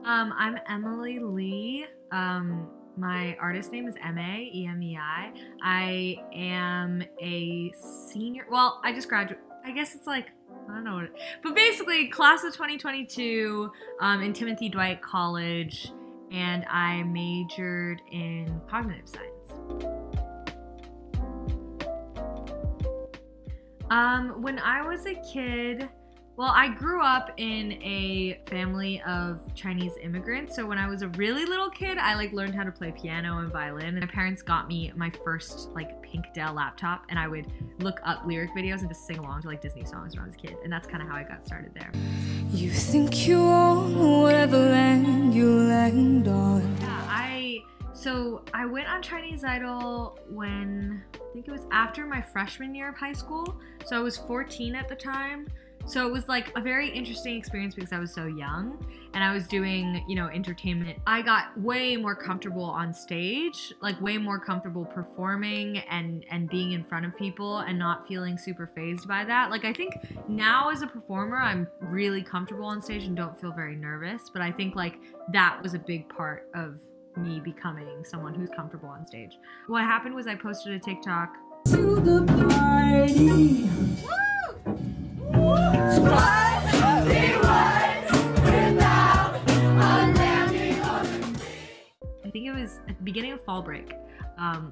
I'm Emily Lee. My artist name is Emei, E-M-E-I. I am a senior. Well, I just graduated. I guess it's like, I don't know what but basically, class of 2022 in Timothy Dwight College, and I majored in cognitive science. When I was a kid, well, I grew up in a family of Chinese immigrants. So when I was a really little kid, I learned how to play piano and violin. And my parents got me my first pink Dell laptop, and I would look up lyric videos and just sing along to Disney songs when I was a kid. And that's kind of how I got started there. You think you own whatever land you land on. Yeah, so I went on Chinese Idol when, I think it was after my freshman year of high school. So I was 14 at the time. So it was a very interesting experience because I was so young and I was doing, entertainment. I got way more comfortable on stage, way more comfortable performing and being in front of people and not feeling super fazed by that. I think now as a performer, I'm really comfortable on stage and don't feel very nervous. But I think that was a big part of me becoming someone who's comfortable on stage. What happened was I posted a TikTok. To the party. I think it was at the beginning of fall break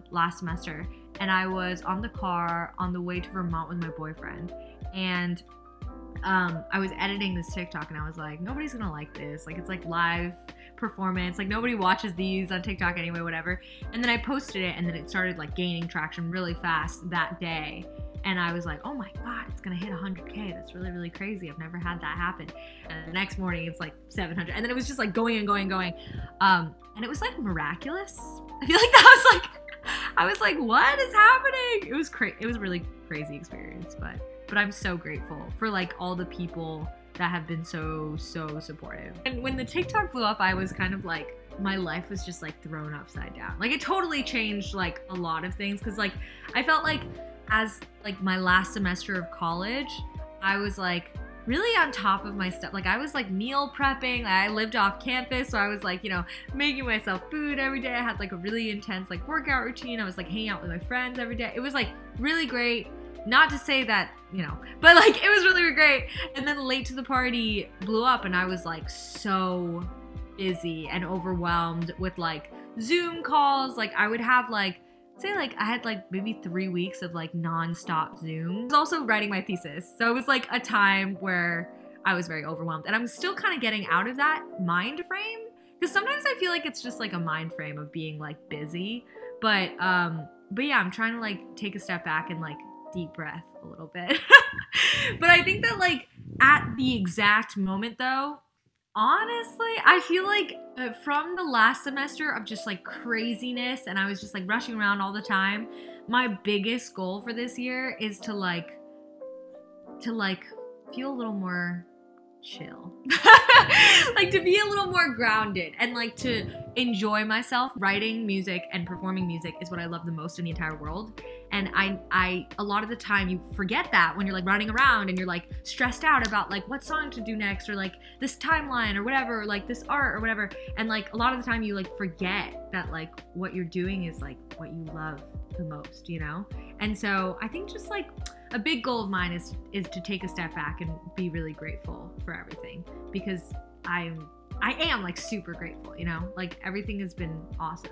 last semester, and I was on the car on the way to Vermont with my boyfriend, and I was editing this TikTok, and I was like, nobody's gonna like this, it's live performance, nobody watches these on TikTok anyway, whatever. And then I posted it, and then it started gaining traction really fast that day. And I was like, oh my God, it's gonna hit 100K. That's really, really crazy. I've never had that happen. And the next morning it's 700. And then it was just going and going and going. And it was miraculous. I feel that was I was like, what is happening? It was it was a really crazy experience, but I'm so grateful for all the people that have been so supportive. And when the TikTok blew up, I was kind of my life was just thrown upside down. It totally changed a lot of things. Cause I felt as my last semester of college, I was really on top of my stuff. I was meal prepping. I lived off campus, so I was making myself food every day. I had a really intense workout routine. I was hanging out with my friends every day. It was really great. Not to say that, but it was really great. And then late to the party blew up, and I was so busy and overwhelmed with Zoom calls. I would have say I had maybe 3 weeks of non-stop Zoom. I was also writing my thesis, so it was a time where I was very overwhelmed, and I'm still kind of getting out of that mind frame, because sometimes I feel it's just a mind frame of being busy, but yeah, I'm trying to take a step back and deep breath a little bit. But I think that at the exact moment though, honestly, I feel from the last semester of just craziness, and I was just rushing around all the time, my biggest goal for this year is to feel a little more chill. To be a little more grounded and to enjoy myself. Writing music and performing music is what I love the most in the entire world. And I a lot of the time you forget that when you're running around and you're stressed out about what song to do next, or this timeline or whatever, or this art or whatever. And a lot of the time you forget that what you're doing is what you love the most, And so I think just a big goal of mine is to take a step back and be really grateful for everything, because I am super grateful, everything has been awesome.